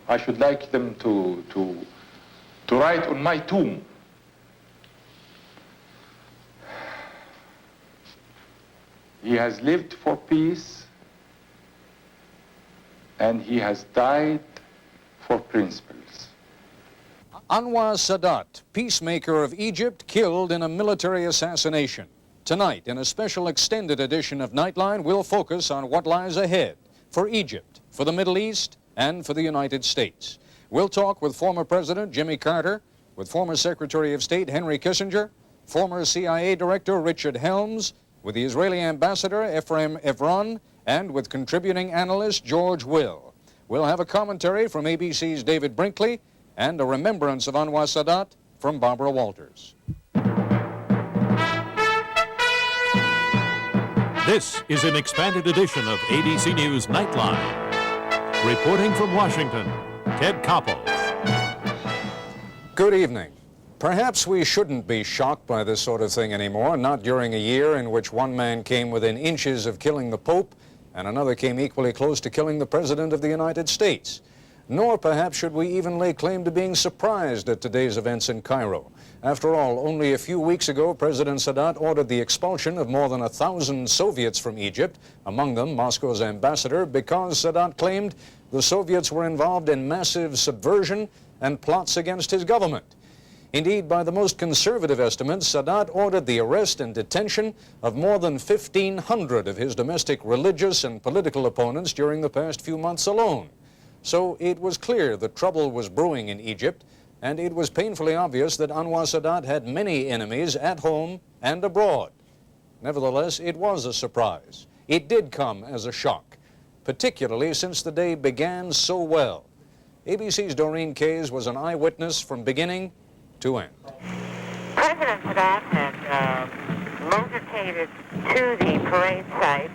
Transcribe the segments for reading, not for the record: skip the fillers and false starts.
I should like them to write on my tomb. He has lived for peace, and he has died for principles. Anwar Sadat, peacemaker of Egypt, killed in a military assassination. Tonight, in a special extended edition of Nightline, we'll focus on what lies ahead for Egypt, for the Middle East, and for the United States. We'll talk with former President Jimmy Carter, with former Secretary of State Henry Kissinger, former CIA Director Richard Helms, with the Israeli Ambassador Ephraim Evron, and with contributing analyst George Will. We'll have a commentary from ABC's David Brinkley and a remembrance of Anwar Sadat from Barbara Walters. This is an expanded edition of ABC News Nightline. Reporting from Washington, Ted Koppel. Good evening. Perhaps we shouldn't be shocked by this sort of thing anymore, not during a year in which one man came within inches of killing the Pope and another came equally close to killing the President of the United States. Nor perhaps should we even lay claim to being surprised at today's events in Cairo. After all, only a few weeks ago, President Sadat ordered the expulsion of more than 1,000 Soviets from Egypt, among them Moscow's ambassador, because Sadat claimed the Soviets were involved in massive subversion and plots against his government. Indeed, by the most conservative estimates, Sadat ordered the arrest and detention of more than 1,500 of his domestic religious and political opponents during the past few months alone. So it was clear that trouble was brewing in Egypt, and it was painfully obvious that Anwar Sadat had many enemies at home and abroad. Nevertheless, it was a surprise. It did come as a shock, particularly since the day began so well. ABC's Doreen Kays was an eyewitness from beginning to end. President Sadat had motorcaded to the parade site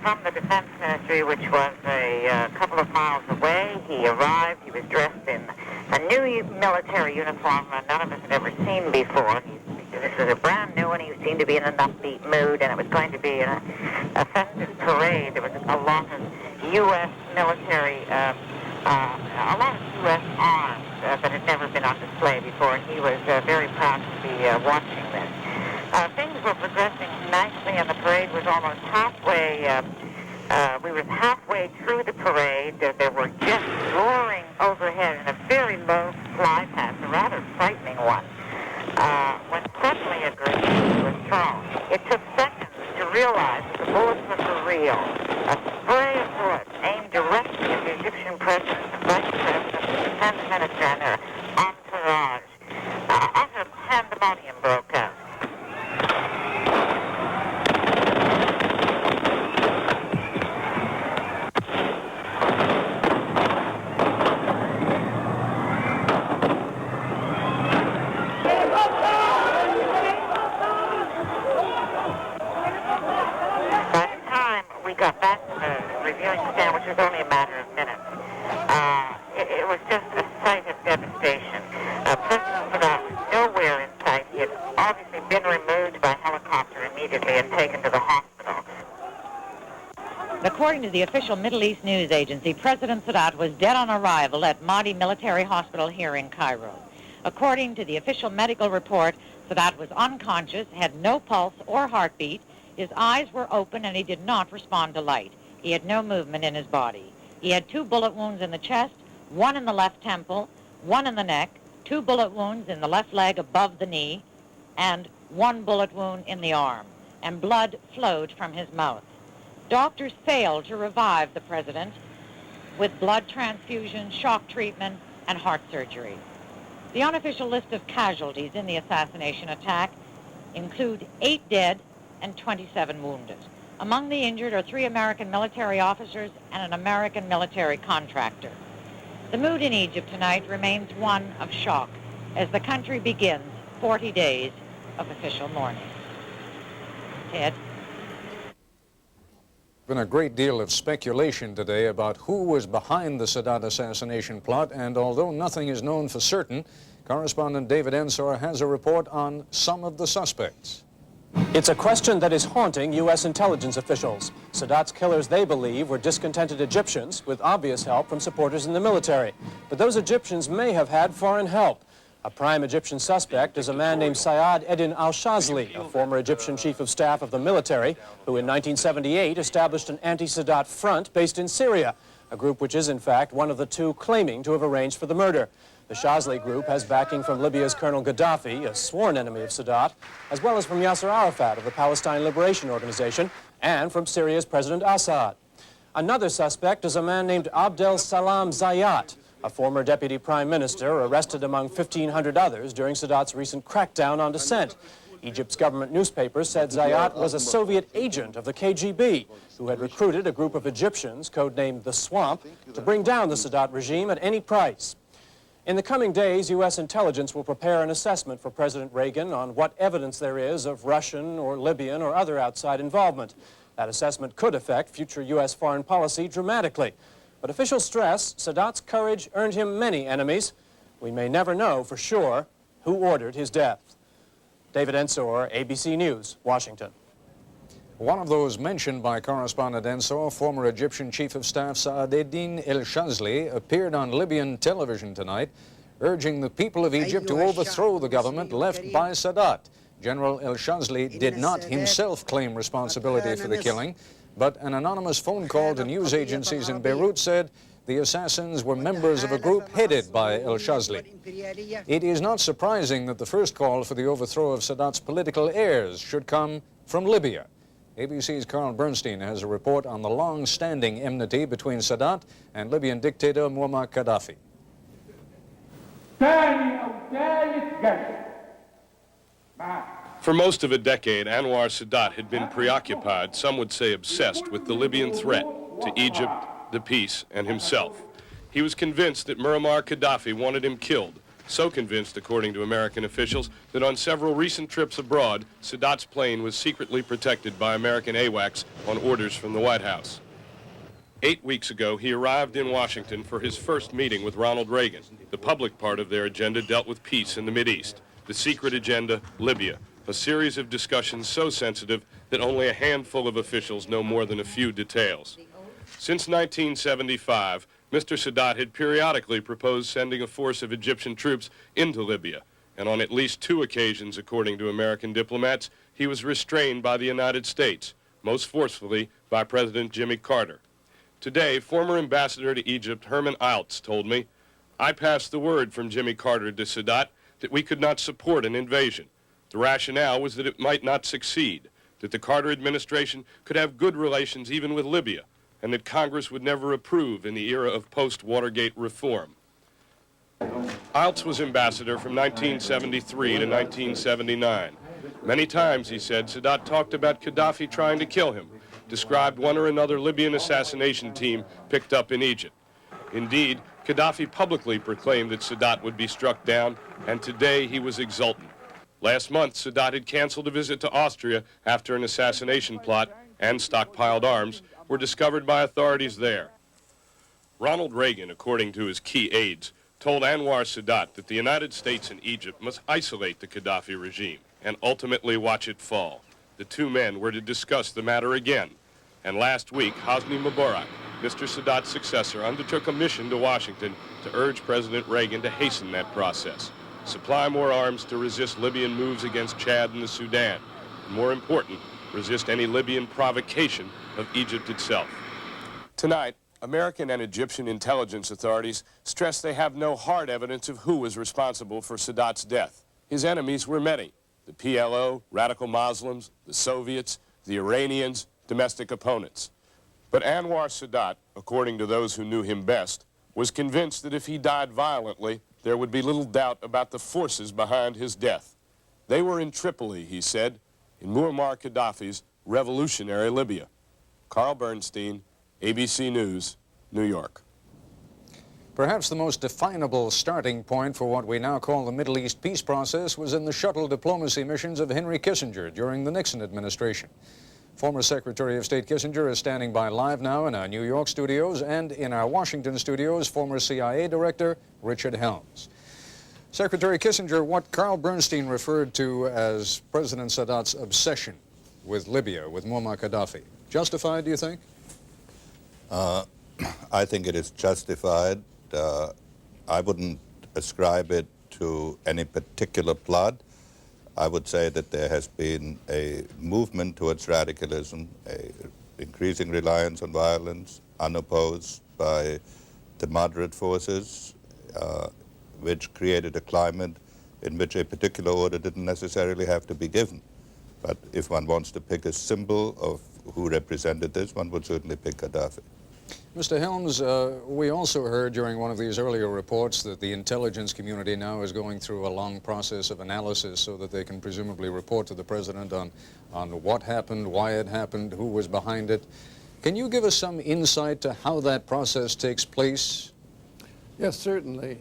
from the Defense Ministry, which was a couple of miles away. He arrived. He was dressed in a new military uniform none of us had ever seen before. This was a brand new one. He seemed to be in an upbeat mood, and it was going to be a festive parade. There was a lot of U.S. military, a lot of U.S. arms that had never been on display before, and he was very proud to be watching this. Things were progressing nicely, and the parade was almost halfway. We were halfway through the parade. There were jets roaring overhead in a very low fly path, a rather frightening one, when suddenly a grenade was thrown. It took seconds to realize that the bullets were for real. A spray of bullets aimed directly at the Egyptian President, the Vice President, the Defense Minister, and their entourage. Utter pandemonium broke out. Got back to the reviewing stand, which was only a matter of minutes. It was just a sight of devastation. President Sadat was nowhere in sight. He had obviously been removed by helicopter immediately and taken to the hospital. According to the official Middle East news agency, President Sadat was dead on arrival at Mahdi Military Hospital here in Cairo. According to the official medical report, Sadat was unconscious, had no pulse or heartbeat. His eyes were open and he did not respond to light. He had no movement in his body. He had 2 bullet wounds in the chest, 1 in the left temple, 1 in the neck, 2 bullet wounds in the left leg above the knee, and 1 bullet wound in the arm, and blood flowed from his mouth. Doctors failed to revive the president with blood transfusion, shock treatment, and heart surgery. The unofficial list of casualties in the assassination attack include 8 dead and 27 wounded. Among the injured are 3 American military officers and an American military contractor. The mood in Egypt tonight remains one of shock as the country begins 40 days of official mourning. Ted? Been a great deal of speculation today about who was behind the Sadat assassination plot, and although nothing is known for certain, correspondent David Ensor has a report on some of the suspects. It's a question that is haunting U.S. intelligence officials. Sadat's killers, they believe, were discontented Egyptians with obvious help from supporters in the military. But those Egyptians may have had foreign help. A prime Egyptian suspect is a man named Syed Eddin al-Shazli, a former Egyptian chief of staff of the military, who in 1978 established an anti-Sadat front based in Syria, a group which is in fact one of the two claiming to have arranged for the murder. The Shazli group has backing from Libya's Colonel Gaddafi, a sworn enemy of Sadat, as well as from Yasser Arafat of the Palestine Liberation Organization, and from Syria's President Assad. Another suspect is a man named Abdel Salam Zayat, a former deputy prime minister arrested among 1,500 others during Sadat's recent crackdown on dissent. Egypt's government newspapers said Zayat was a Soviet agent of the KGB who had recruited a group of Egyptians, codenamed the Swamp, to bring down the Sadat regime at any price. In the coming days, U.S. intelligence will prepare an assessment for President Reagan on what evidence there is of Russian or Libyan or other outside involvement. That assessment could affect future U.S. foreign policy dramatically. But officials stress Sadat's courage earned him many enemies. We may never know for sure who ordered his death. David Ensor, ABC News, Washington. One of those mentioned by correspondent Ensor, former Egyptian Chief of Staff Sa'adeddin El-Shazli, appeared on Libyan television tonight, urging the people of Egypt to overthrow the government left by Sadat. General El-Shazli did not himself claim responsibility for the killing, but an anonymous phone call to news agencies in Beirut said the assassins were members of a group headed by El-Shazli. It is not surprising that the first call for the overthrow of Sadat's political heirs should come from Libya. ABC's Carl Bernstein has a report on the long-standing enmity between Sadat and Libyan dictator Muammar Gaddafi. For most of a decade, Anwar Sadat had been preoccupied, some would say obsessed, with the Libyan threat to Egypt, the peace, and himself. He was convinced that Muammar Gaddafi wanted him killed, so convinced, according to American officials, that on several recent trips abroad, Sadat's plane was secretly protected by American AWACS on orders from the White House. 8 weeks ago, he arrived in Washington for his first meeting with Ronald Reagan. The public part of their agenda dealt with peace in the Mideast. The secret agenda, Libya, a series of discussions so sensitive that only a handful of officials know more than a few details. Since 1975, Mr. Sadat had periodically proposed sending a force of Egyptian troops into Libya, and on at least 2 occasions, according to American diplomats, he was restrained by the United States, most forcefully by President Jimmy Carter. Today, former ambassador to Egypt, Herman Alts, told me, "I passed the word from Jimmy Carter to Sadat that we could not support an invasion. The rationale was that it might not succeed, that the Carter administration could have good relations even with Libya, and that Congress would never approve in the era of post-Watergate reform." Alts was ambassador from 1973 to 1979. Many times, he said, Sadat talked about Gaddafi trying to kill him, described one or another Libyan assassination team picked up in Egypt. Indeed, Gaddafi publicly proclaimed that Sadat would be struck down, and today he was exultant. Last month, Sadat had canceled a visit to Austria after an assassination plot and stockpiled arms were discovered by authorities there. Ronald Reagan, according to his key aides, told Anwar Sadat that the United States and Egypt must isolate the Gaddafi regime and ultimately watch it fall. The two men were to discuss the matter again, and last week, Hosni Mubarak, Mr. Sadat's successor, undertook a mission to Washington to urge President Reagan to hasten that process, supply more arms to resist Libyan moves against Chad and the Sudan, and more important, resist any Libyan provocation of Egypt itself. Tonight, American and Egyptian intelligence authorities stress they have no hard evidence of who was responsible for Sadat's death. His enemies were many: the PLO, radical Muslims, the Soviets, the Iranians, domestic opponents. But Anwar Sadat, according to those who knew him best, was convinced that if he died violently, there would be little doubt about the forces behind his death. They were in Tripoli, he said, in Muammar Gaddafi's revolutionary Libya. Carl Bernstein, ABC News, New York. Perhaps the most definable starting point for what we now call the Middle East peace process was in the shuttle diplomacy missions of Henry Kissinger during the Nixon administration. Former Secretary of State Kissinger is standing by live now in our New York studios, and in our Washington studios, former CIA Director Richard Helms. Secretary Kissinger, what Carl Bernstein referred to as President Sadat's obsession with Libya, with Muammar Gaddafi, justified, do you think? I think it is justified. I wouldn't ascribe it to any particular plot. I would say that there has been a movement towards radicalism, a increasing reliance on violence, unopposed by the moderate forces, which created a climate in which a particular order didn't necessarily have to be given. But if one wants to pick a symbol of who represented this, one would certainly pick Gaddafi. Mr. Helms, we also heard during one of these earlier reports that the intelligence community now is going through a long process of analysis so that they can presumably report to the President on what happened, why it happened, who was behind it. Can you give us some insight to how that process takes place? Yes, certainly.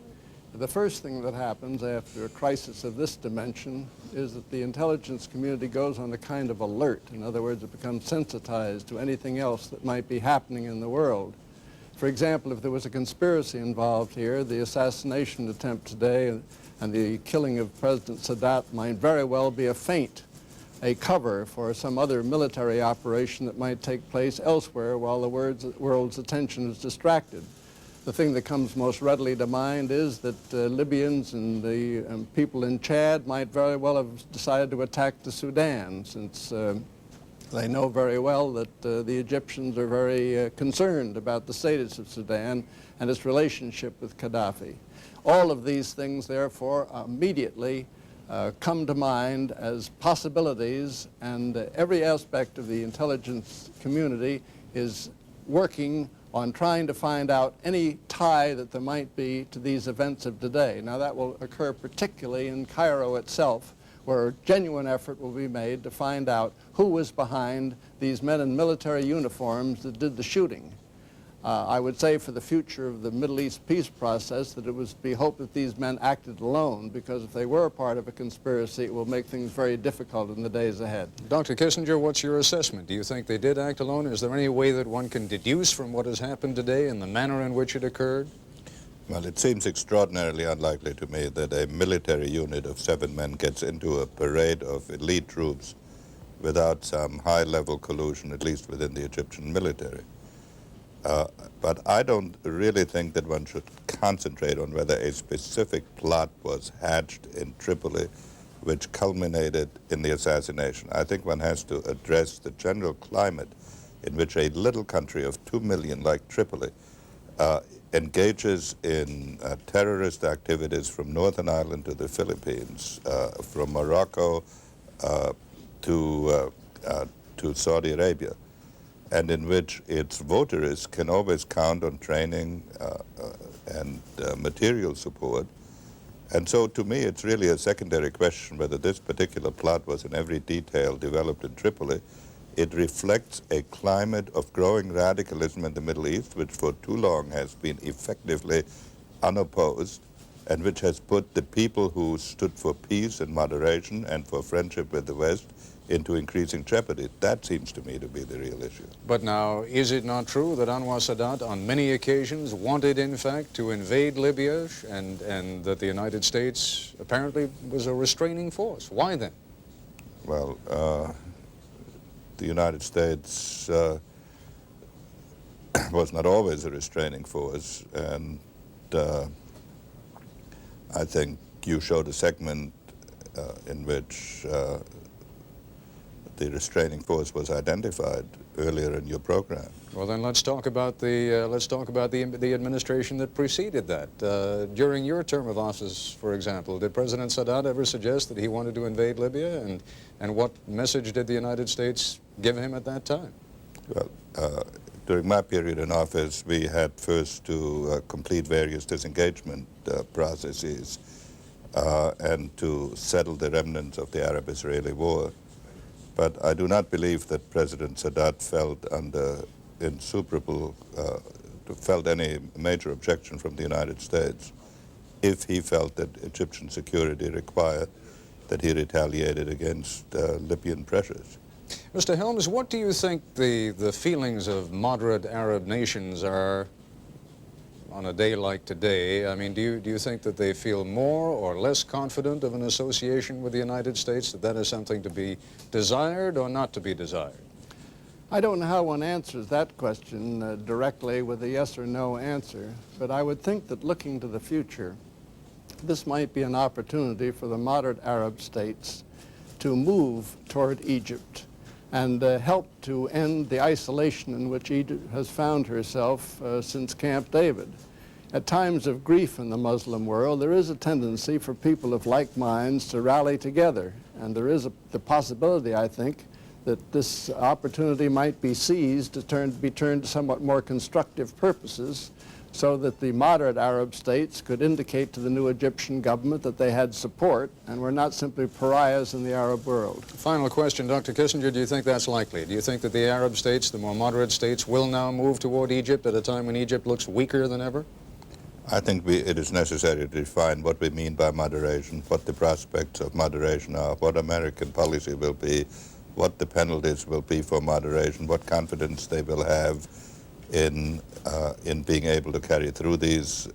The first thing that happens after a crisis of this dimension is that the intelligence community goes on a kind of alert. In other words, it becomes sensitized to anything else that might be happening in the world. For example, if there was a conspiracy involved here, the assassination attempt today and the killing of President Sadat might very well be a feint, a cover for some other military operation that might take place elsewhere while the world's attention is distracted. The thing that comes most readily to mind is that Libyans and the people in Chad might very well have decided to attack the Sudan, since they know very well that the Egyptians are very concerned about the status of Sudan and its relationship with Gaddafi. All of these things, therefore, immediately come to mind as possibilities, and every aspect of the intelligence community is working on trying to find out any tie that there might be to these events of today. Now, that will occur particularly in Cairo itself, where a genuine effort will be made to find out who was behind these men in military uniforms that did the shooting. I would say for the future of the Middle East peace process that it was to be hoped that these men acted alone, because if they were a part of a conspiracy, it will make things very difficult in the days ahead. Dr. Kissinger, what's your assessment? Do you think they did act alone? Is there any way that one can deduce from what has happened today and the manner in which it occurred? Well, it seems extraordinarily unlikely to me that a military unit of 7 men gets into a parade of elite troops without some high-level collusion, at least within the Egyptian military. But I don't really think that one should concentrate on whether a specific plot was hatched in Tripoli which culminated in the assassination. I think one has to address the general climate in which a little country of 2 million like Tripoli engages in terrorist activities from Northern Ireland to the Philippines, from Morocco to Saudi Arabia, and in which its votaries can always count on training and material support. And so to me it's really a secondary question whether this particular plot was in every detail developed in Tripoli. It reflects a climate of growing radicalism in the Middle East, which for too long has been effectively unopposed, and which has put the people who stood for peace and moderation and for friendship with the West into increasing jeopardy. That seems to me to be the real issue. But now, is it not true that Anwar Sadat on many occasions wanted, in fact, to invade Libya, and that the United States apparently was a restraining force? Why then? Well, the United States was not always a restraining force, and I think you showed a segment in which the restraining force was identified earlier in your program. Well, then let's talk about the administration that preceded that. During your term of office, for example, did President Sadat ever suggest that he wanted to invade Libya, and what message did the United States give him at that time? Well, during my period in office, we had first to complete various disengagement processes and to settle the remnants of the Arab-Israeli war. But I do not believe that President Sadat felt under insuperable, felt any major objection from the United States if he felt that Egyptian security required that he retaliated against Libyan pressures. Mr. Helms, what do you think the feelings of moderate Arab nations are on a day like today, I mean, do you think that they feel more or less confident of an association with the United States, that that is something to be desired or not to be desired? I don't know how one answers that question directly with a yes or no answer, but I would think that looking to the future, this might be an opportunity for the moderate Arab states to move toward Egypt and help to end the isolation in which Egypt has found herself since Camp David. At times of grief in the Muslim world, there is a tendency for people of like minds to rally together, and there is the possibility, I think, that this opportunity might be seized to be turned to somewhat more constructive purposes, so that the moderate Arab states could indicate to the new Egyptian government that they had support and were not simply pariahs in the Arab world. Final question, Dr. Kissinger, do you think that's likely? Do you think that the Arab states, the more moderate states, will now move toward Egypt at a time when Egypt looks weaker than ever? I think it is necessary to define what we mean by moderation, what the prospects of moderation are, what American policy will be, what the penalties will be for moderation, what confidence they will have in being able to carry through these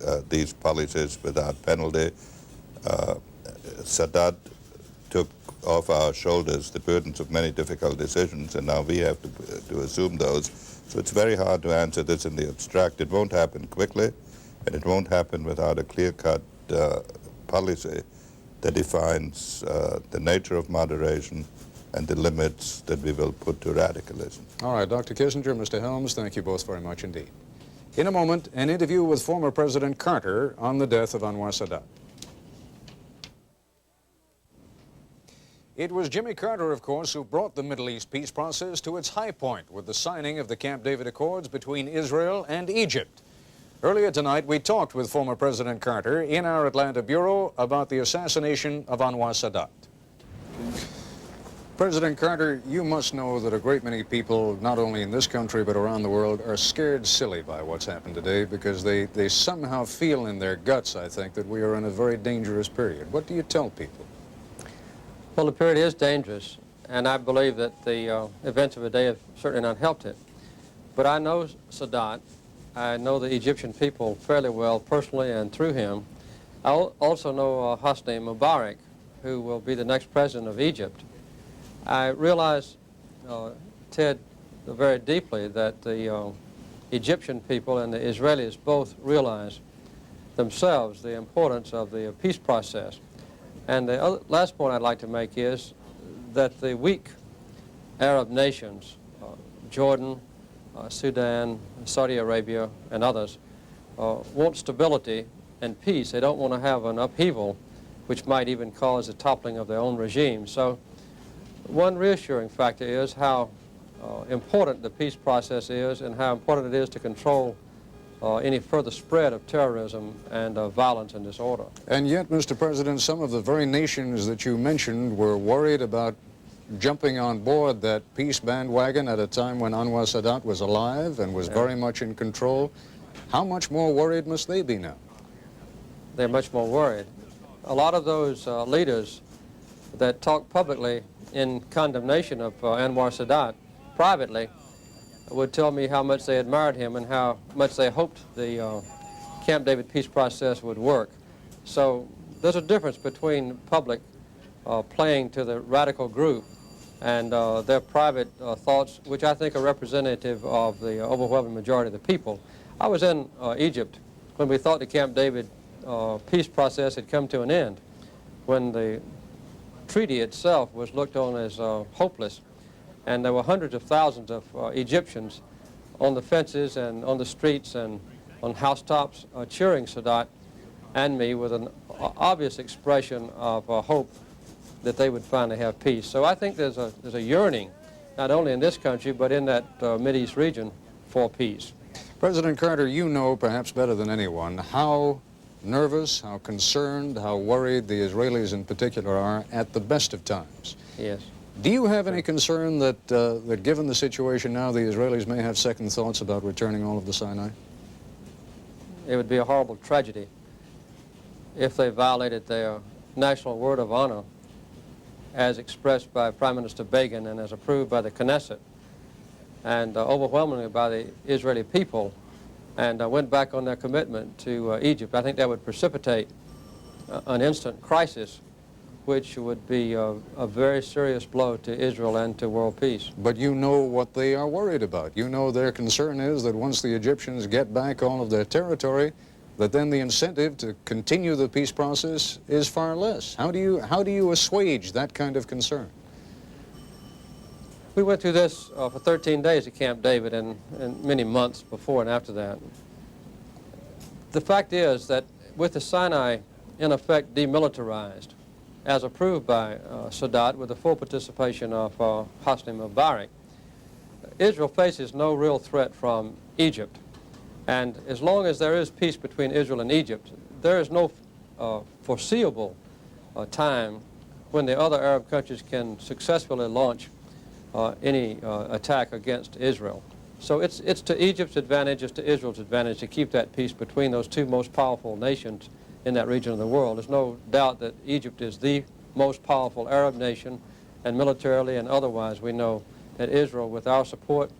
policies without penalty. Sadat took off our shoulders the burdens of many difficult decisions, and now we have to assume those. So it's very hard to answer this in the abstract. It won't happen quickly, and it won't happen without a clear-cut policy that defines the nature of moderation and the limits that we will put to radicalism. All right, Dr. Kissinger, Mr. Helms, thank you both very much indeed. In a moment, an interview with former President Carter on the death of Anwar Sadat. It was Jimmy Carter, of course, who brought the Middle East peace process to its high point with the signing of the Camp David Accords between Israel and Egypt. Earlier tonight, we talked with former President Carter in our Atlanta bureau about the assassination of Anwar Sadat. President Carter, you must know that a great many people, not only in this country but around the world, are scared silly by what's happened today because they somehow feel in their guts, I think, that we are in a very dangerous period. What do you tell people? Well, the period is dangerous, and I believe that the events of the day have certainly not helped it. But I know Sadat. I know the Egyptian people fairly well personally and through him. I also know Hosni Mubarak, who will be the next president of Egypt. I realize, Ted, very deeply that the Egyptian people and the Israelis both realize themselves the importance of the peace process. And the last point I'd like to make is that the weak Arab nations, Jordan, Sudan, Saudi Arabia, and others, want stability and peace. They don't want to have an upheaval which might even cause the toppling of their own regime. So one reassuring factor is how important the peace process is and how important it is to control any further spread of terrorism and violence and disorder. And yet, Mr. President, some of the very nations that you mentioned were worried about jumping on board that peace bandwagon at a time when Anwar Sadat was alive and was very much in control. How much more worried must they be now? They're much more worried. A lot of those leaders that talk publicly in condemnation of Anwar Sadat privately would tell me how much they admired him and how much they hoped the Camp David peace process would work. So there's a difference between public playing to the radical group and their private thoughts, which I think are representative of the overwhelming majority of the people. I was in Egypt when we thought the Camp David peace process had come to an end, when the treaty itself was looked on as hopeless, and there were hundreds of thousands of Egyptians on the fences and on the streets and on housetops cheering Sadat and me with an obvious expression of hope that they would finally have peace. So I think there's a yearning, not only in this country, but in that Mideast region for peace. President Carter, you know perhaps better than anyone how nervous, how concerned, how worried the Israelis in particular are at the best of times. Yes. Do you have any concern that, that given the situation now, the Israelis may have second thoughts about returning all of the Sinai? It would be a horrible tragedy if they violated their national word of honor as expressed by Prime Minister Begin and as approved by the Knesset and overwhelmingly by the Israeli people and went back on their commitment to Egypt, I think that would precipitate an instant crisis, which would be a very serious blow to Israel and to world peace. But you know what they are worried about. You know their concern is that once the Egyptians get back all of their territory, that then the incentive to continue the peace process is far less. How do you assuage that kind of concern? We went through this for 13 days at Camp David and many months before and after that. The fact is that with the Sinai in effect demilitarized, as approved by Sadat with the full participation of Hosni Mubarak, Israel faces no real threat from Egypt. And as long as there is peace between Israel and Egypt, there is no foreseeable time when the other Arab countries can successfully launch any attack against Israel. So it's to Egypt's advantage, it's to Israel's advantage to keep that peace between those two most powerful nations in that region of the world. There's no doubt that Egypt is the most powerful Arab nation, and militarily and otherwise we know that Israel, with our support,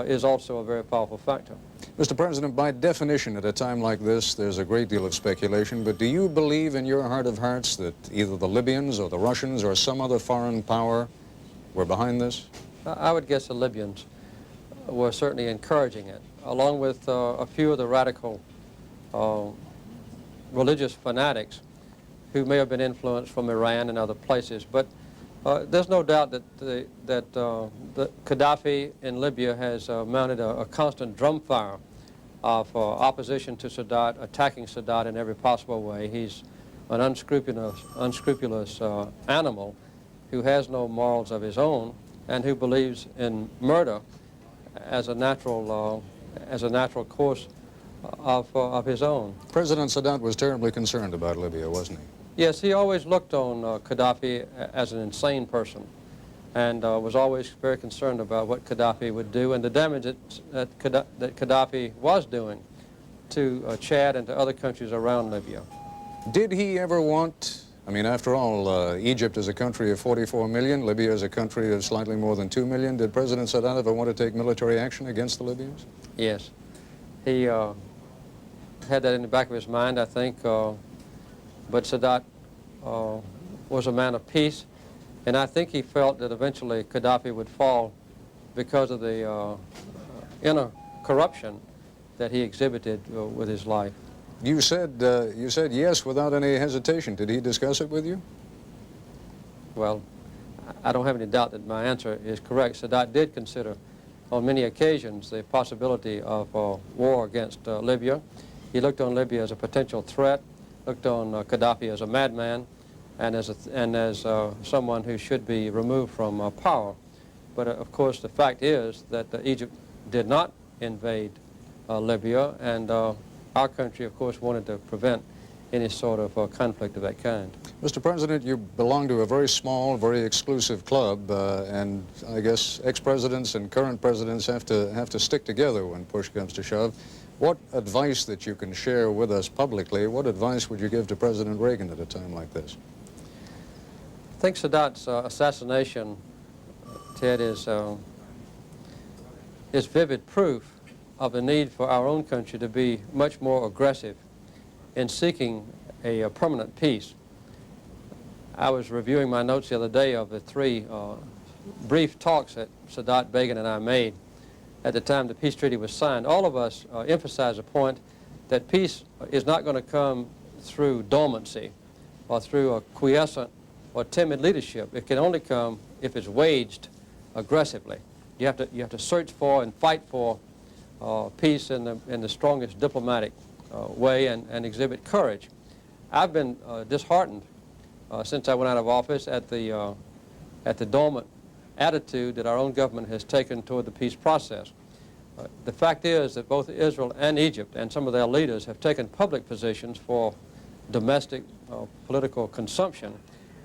is also a very powerful factor. Mr. President, by definition, at a time like this, there's a great deal of speculation, but do you believe in your heart of hearts that either the Libyans or the Russians or some other foreign power were behind this? I would guess the Libyans were certainly encouraging it, along with a few of the radical religious fanatics who may have been influenced from Iran and other places. But there's no doubt that Gaddafi in Libya has mounted a constant drumfire of opposition to Sadat, attacking Sadat in every possible way. He's an unscrupulous animal who has no morals of his own and who believes in murder as a natural course of his own. President Sadat was terribly concerned about Libya, wasn't he? Yes, he always looked on Gaddafi as an insane person and was always very concerned about what Gaddafi would do and the damage that Gaddafi was doing to Chad and to other countries around Libya. Did he ever want, I mean, after all, Egypt is a country of 44 million, Libya is a country of slightly more than 2 million. Did President Sadat ever want to take military action against the Libyans? Yes. He had that in the back of his mind, I think. But Sadat was a man of peace, and I think he felt that eventually Gaddafi would fall because of the inner corruption that he exhibited with his life. You said yes without any hesitation. Did he discuss it with you? Well, I don't have any doubt that my answer is correct. Sadat did consider on many occasions the possibility of war against Libya. He looked on Libya as a potential threat, looked on Gaddafi as a madman and as someone who should be removed from power. But of course the fact is that Egypt did not invade Libya, and our country of course wanted to prevent any sort of conflict of that kind. Mr. President, you belong to a very small, very exclusive club, and I guess ex-presidents and current presidents have to stick together when push comes to shove. What advice that you can share with us publicly, what advice would you give to President Reagan at a time like this? I think Sadat's assassination, Ted, is vivid proof of the need for our own country to be much more aggressive in seeking a permanent peace. I was reviewing my notes the other day of the three brief talks that Sadat, Begin, and I made at the time the peace treaty was signed. All of us emphasized the point that peace is not going to come through dormancy or through a quiescent or timid leadership. It can only come if it's waged aggressively. You have to search for and fight for peace in the strongest diplomatic way and exhibit courage. I've been disheartened since I went out of office at the dormant attitude that our own government has taken toward the peace process. The fact is that both Israel and Egypt and some of their leaders have taken public positions for domestic political consumption,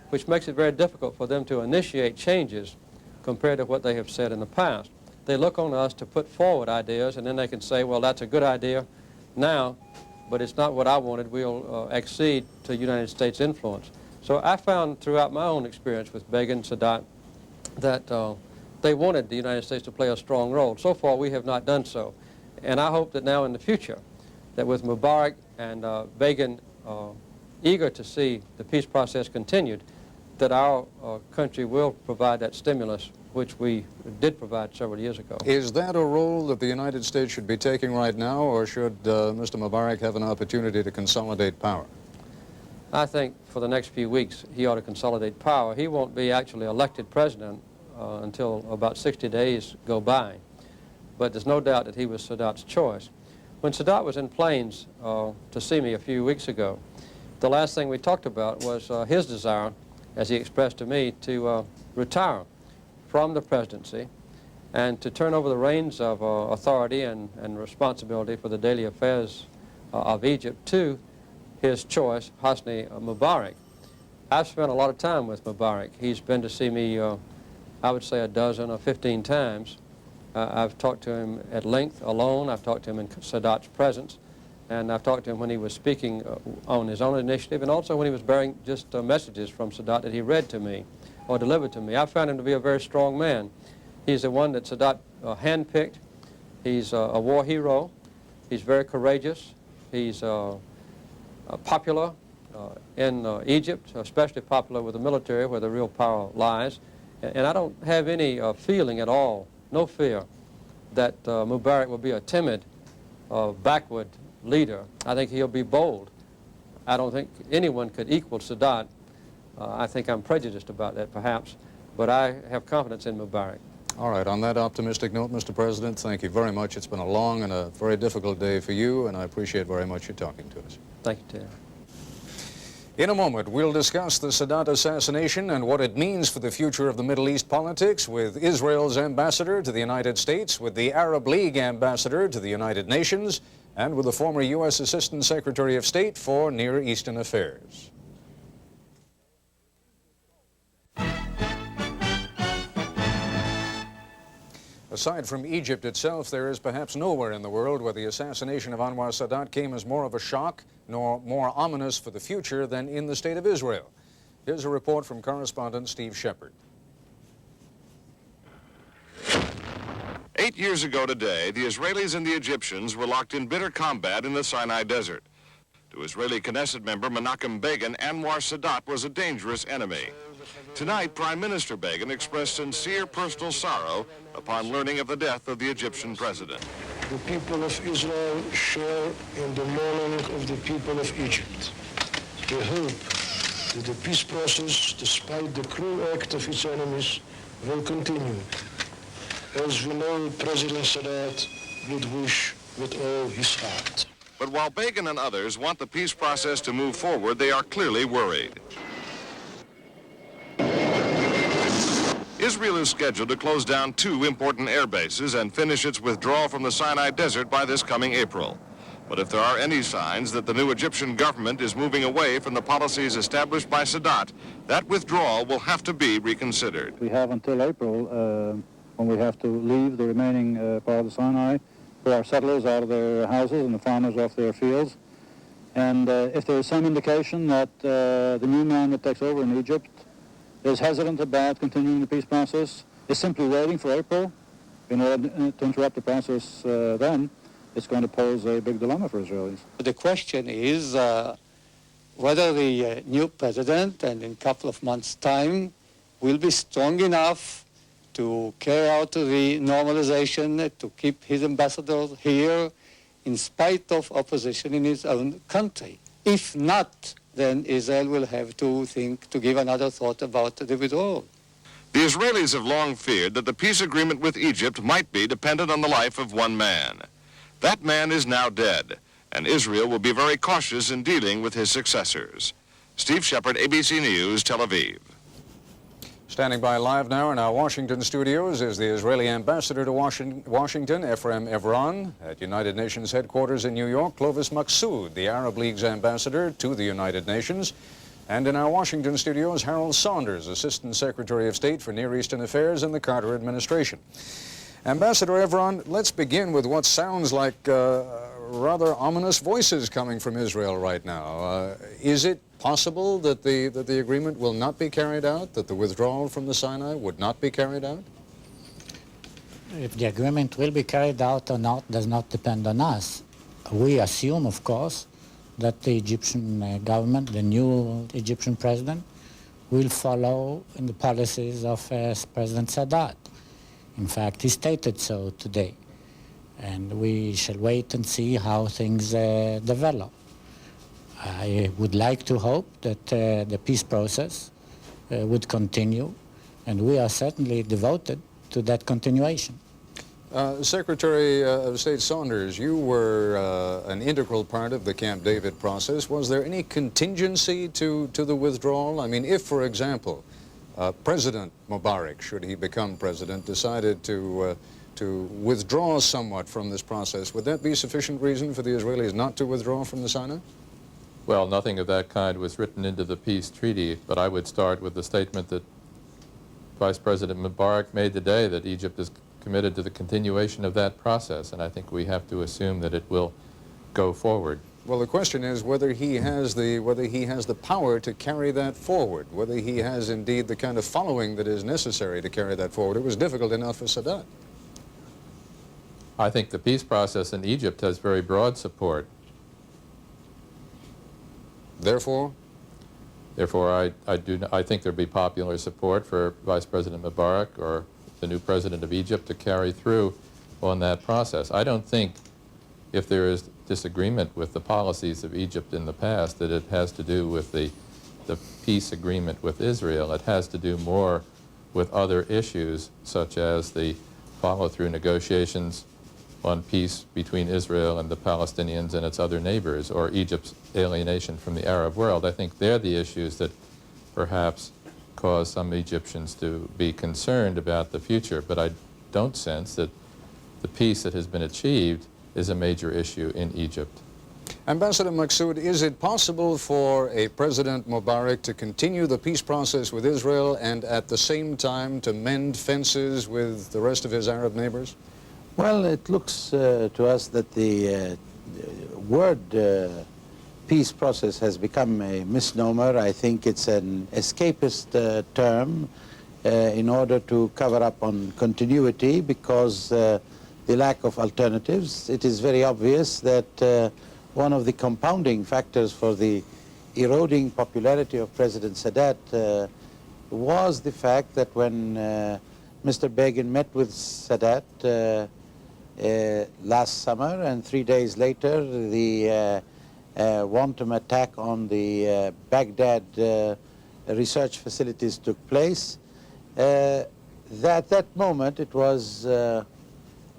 which makes it very difficult for them to initiate changes compared to what they have said in the past. They look on us to put forward ideas, and then they can say, well, that's a good idea now, but it's not what I wanted. We'll accede to United States influence. So I found throughout my own experience with Begin, Sadat, that they wanted the United States to play a strong role. So far, we have not done so. And I hope that now in the future, that with Mubarak and Begin eager to see the peace process continued, that our country will provide that stimulus which we did provide several years ago. Is that a role that the United States should be taking right now, or should Mr. Mubarak have an opportunity to consolidate power? I think for the next few weeks he ought to consolidate power. He won't be actually elected president until about 60 days go by. But there's no doubt that he was Sadat's choice. When Sadat was in Plains to see me a few weeks ago, the last thing we talked about was his desire, as he expressed to me, to retire from the presidency and to turn over the reins of authority and responsibility for the daily affairs of Egypt to his choice, Hosni Mubarak. I've spent a lot of time with Mubarak. He's been to see me, I would say, a dozen or 15 times. I've talked to him at length, alone. I've talked to him in Sadat's presence. And I've talked to him when he was speaking on his own initiative, and also when he was bearing just messages from Sadat that he read to me or delivered to me. I found him to be a very strong man. He's the one that Sadat handpicked. He's a war hero. He's very courageous. He's popular in Egypt, especially popular with the military where the real power lies. And I don't have any feeling at all, no fear, that Mubarak will be a timid, backward leader. I think he'll be bold. I don't think anyone could equal Sadat. I think I'm prejudiced about that, perhaps, but I have confidence in Mubarak. All right, on that optimistic note, Mr. President, thank you very much. It's been a long and a very difficult day for you, and I appreciate very much you talking to us. Thank you, Ted. In a moment, we'll discuss the Sadat assassination and what it means for the future of the Middle East politics with Israel's ambassador to the United States, with the Arab League ambassador to the United Nations, and with the former U.S. Assistant Secretary of State for Near Eastern Affairs. Aside from Egypt itself, there is perhaps nowhere in the world where the assassination of Anwar Sadat came as more of a shock nor more ominous for the future than in the state of Israel. Here's a report from correspondent Steve Shepard. 8 years ago today, the Israelis and the Egyptians were locked in bitter combat in the Sinai Desert. To Israeli Knesset member MENACHEM Begin, Anwar Sadat was a dangerous enemy. Tonight, Prime Minister Begin expressed sincere personal sorrow upon learning of the death of the Egyptian president. The people of Israel share in the mourning of the people of Egypt. They hope that the peace process, despite the cruel act of its enemies, will continue. As we know, President Sadat would wish with all his heart. But while Begin and others want the peace process to move forward, they are clearly worried. Israel is scheduled to close down 2 important air bases and finish its withdrawal from the Sinai Desert by this coming April. But if there are any signs that the new Egyptian government is moving away from the policies established by Sadat, that withdrawal will have to be reconsidered. We have until April when we have to leave the remaining part of the Sinai, for our settlers out of their houses and the farmers off their fields. And if there is some indication that the new man that takes over in Egypt is hesitant about continuing the peace process, is simply waiting for April in order to interrupt the process then, it's going to pose a big dilemma for Israelis. The question is whether the new president, and in a couple of months' time, will be strong enough to carry out the normalization, to keep his ambassadors here in spite of opposition in his own country. If not, then Israel will have to think, to give another thought about the withdrawal. The Israelis have long feared that the peace agreement with Egypt might be dependent on the life of one man. That man is now dead, and Israel will be very cautious in dealing with his successors. Steve Shepard, ABC News, Tel Aviv. Standing by live now in our Washington studios is the Israeli ambassador to Washington, Ephraim Evron. At United Nations headquarters in New York, Clovis Maqsood, the Arab League's ambassador to the United Nations. And in our Washington studios, Harold Saunders, Assistant Secretary of State for Near Eastern Affairs in the Carter administration. Ambassador Evron, let's begin with what sounds like rather ominous voices coming from Israel right now. Is it possible that the agreement will not be carried out, that the withdrawal from the Sinai would not be carried out? If the agreement will be carried out or not does not depend on us. We assume, of course, that the Egyptian government, the new Egyptian president, will follow in the policies of President Sadat. In fact, he stated so today. And we shall wait and see how things develop. I would like to hope that the peace process would continue, and we are certainly devoted to that continuation. Secretary of State Saunders, you were an integral part of the Camp David process. Was there any contingency to the withdrawal? I mean, if, for example, President Mubarak, should he become president, decided to withdraw somewhat from this process, would that be sufficient reason for the Israelis not to withdraw from the Sinai? Well, nothing of that kind was written into the peace treaty, but I would start with the statement that Vice President Mubarak made today, that Egypt is committed to the continuation of that process, and I think we have to assume that it will go forward. Well, the question is whether he has the power to carry that forward, whether he has indeed the kind of following that is necessary to carry that forward. It was difficult enough for Sadat. I think the peace process in Egypt has very broad support. Therefore? Therefore, I think there'd be popular support for Vice President Mubarak or the new president of Egypt to carry through on that process. I don't think, if there is disagreement with the policies of Egypt in the past, that it has to do with the peace agreement with Israel. It has to do more with other issues, such as the follow-through negotiations on peace between Israel and the Palestinians and its other neighbors, or Egypt's alienation from the Arab world. I think they're the issues that perhaps cause some Egyptians to be concerned about the future, but I don't sense that the peace that has been achieved is a major issue in Egypt. Ambassador Maqsood, is it possible for a President Mubarak to continue the peace process with Israel and at the same time to mend fences with the rest of his Arab neighbors? Well, it looks to us that the word peace process has become a misnomer. I think it's an escapist term in order to cover up on continuity, because the lack of alternatives. It is very obvious that one of the compounding factors for the eroding popularity of President Sadat was the fact that when Mr. Begin met with Sadat last summer, and 3 days later the wanton attack on the Baghdad research facilities took place, at that moment it was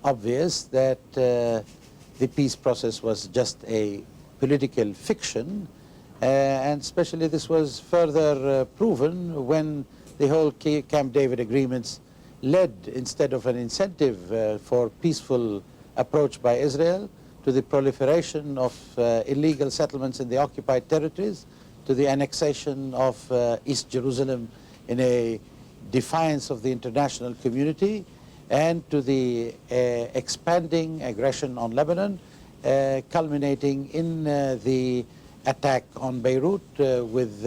obvious that the peace process was just a political fiction, and especially this was further proven when the whole Camp David agreements led, instead of an incentive for peaceful approach by Israel, to the proliferation of illegal settlements in the occupied territories, to the annexation of East Jerusalem in a defiance of the international community, and to the expanding aggression on Lebanon, culminating in the attack on Beirut with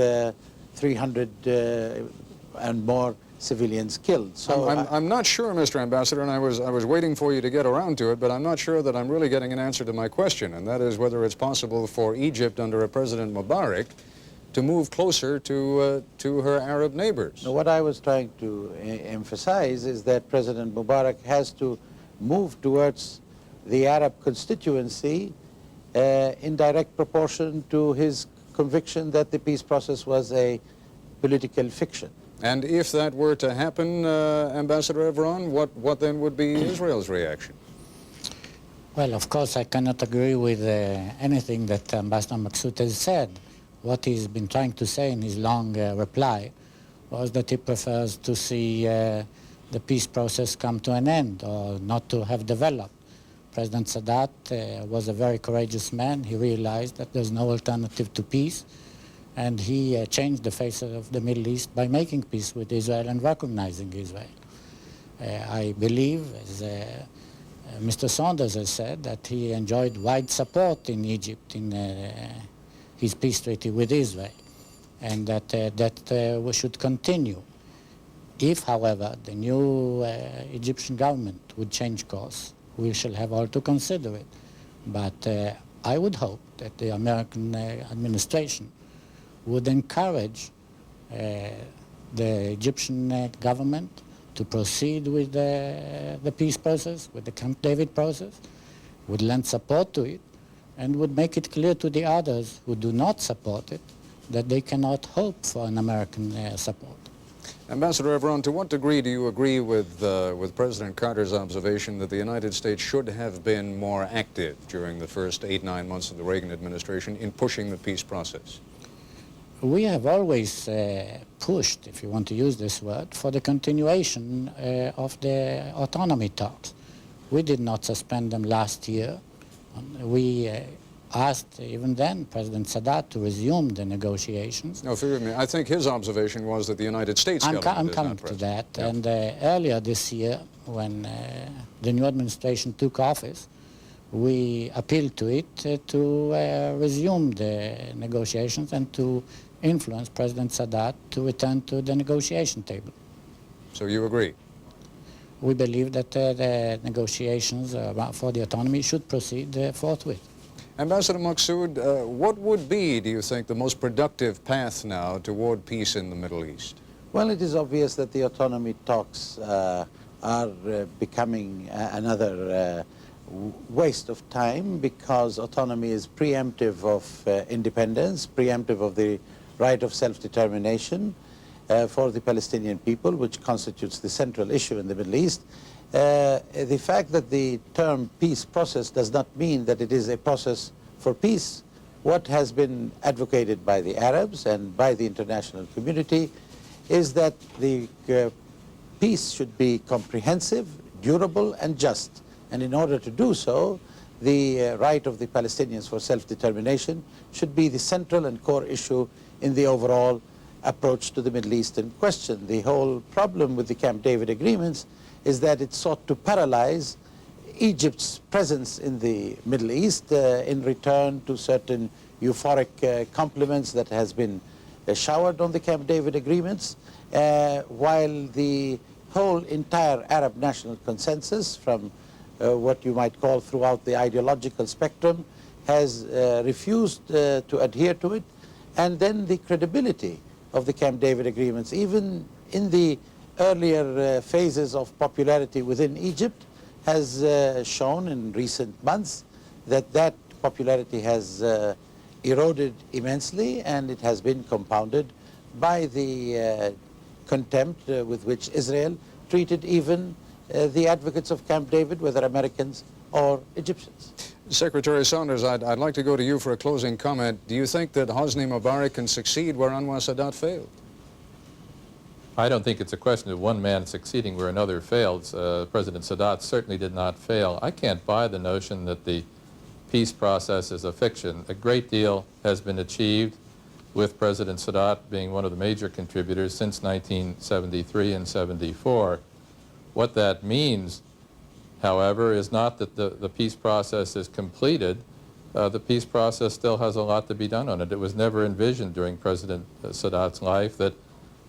300 and more civilians killed. So I'm not sure, Mr. Ambassador, and I was waiting for you to get around to it, but I'm not sure that I'm really getting an answer to my question, and that is whether it's possible for Egypt under a President Mubarak to move closer to her Arab neighbors. Now, what I was trying to emphasize is that President Mubarak has to move towards the Arab constituency in direct proportion to his conviction that the peace process was a political fiction. And if that were to happen, Ambassador Evron, what then would be Israel's reaction? Well, of course, I cannot agree with anything that Ambassador Maqsood has said. What he's been trying to say in his long reply was that he prefers to see the peace process come to an end or not to have developed. President Sadat was a very courageous man. He realized that there's no alternative to peace, and he changed the face of the Middle East by making peace with Israel and recognizing Israel. I believe, as Mr. Saunders has said, that he enjoyed wide support in Egypt in his peace treaty with Israel, and that we should continue. If, however, the new Egyptian government would change course, we shall have all to consider it. But I would hope that the American administration would encourage the Egyptian government to proceed with the peace process, with the Camp David process, would lend support to it, and would make it clear to the others who do not support it that they cannot hope for an American support. Ambassador Evron, to what degree do you agree with President Carter's observation that the United States should have been more active during the first 8-9 months of the Reagan administration in pushing the peace process? We have always pushed, if you want to use this word, for the continuation of the autonomy talks. We did not suspend them last year. We asked, even then, President Sadat to resume the negotiations. No, forgive me. I think his observation was that the United States government I'm is coming not to present. that. And earlier this year, when the new administration took office, we appealed to it to resume the negotiations and to influence President Sadat to return to the negotiation table. So you agree? We believe that the negotiations for the autonomy should proceed forthwith. Ambassador Maqsood, what would be, do you think, the most productive path now toward peace in the Middle East? Well, it is obvious that the autonomy talks are becoming another waste of time, because autonomy is preemptive of independence, preemptive of the right of self-determination for the Palestinian people, which constitutes the central issue in the Middle East. The fact that the term peace process does not mean that it is a process for peace. What has been advocated by the Arabs and by the international community is that the peace should be comprehensive, durable, and just. And in order to do so, the right of the Palestinians for self-determination should be the central and core issue in the overall approach to the Middle Eastern question. The whole problem with the Camp David agreements is that it sought to paralyze Egypt's presence in the Middle East in return to certain euphoric compliments that has been showered on the Camp David agreements, while the whole entire Arab national consensus, from what you might call throughout the ideological spectrum, has refused to adhere to it. And then the credibility of the Camp David agreements, even in the earlier phases of popularity within Egypt, has shown in recent months that that popularity has eroded immensely, and it has been compounded by the contempt with which Israel treated even the advocates of Camp David, whether Americans or Egyptians. Secretary Saunders, I'd like to go to you for a closing comment. Do you think that Hosni Mubarak can succeed where Anwar Sadat failed? I don't think it's a question of one man succeeding where another failed. President Sadat certainly did not fail. I can't buy the notion that the peace process is a fiction. A great deal has been achieved, with President Sadat being one of the major contributors since 1973 and 74. What that means, however, is not that the peace process is completed. The peace process still has a lot to be done on it. It was never envisioned during President Sadat's life that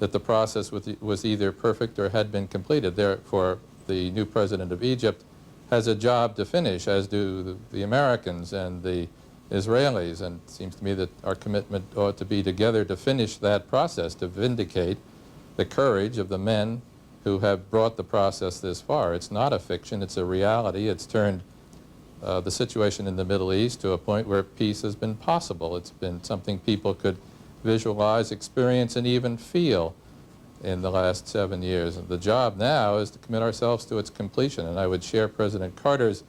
the process was either perfect or had been completed. Therefore, the new president of Egypt has a job to finish, as do the Americans and the Israelis. And it seems to me that our commitment ought to be together to finish that process, to vindicate the courage of the men who have brought the process this far. It's not a fiction, it's a reality. It's turned the situation in the Middle East to a point where peace has been possible. It's been something people could visualize, experience, and even feel in the last 7 years. And the job now is to commit ourselves to its completion. And I would share President Carter's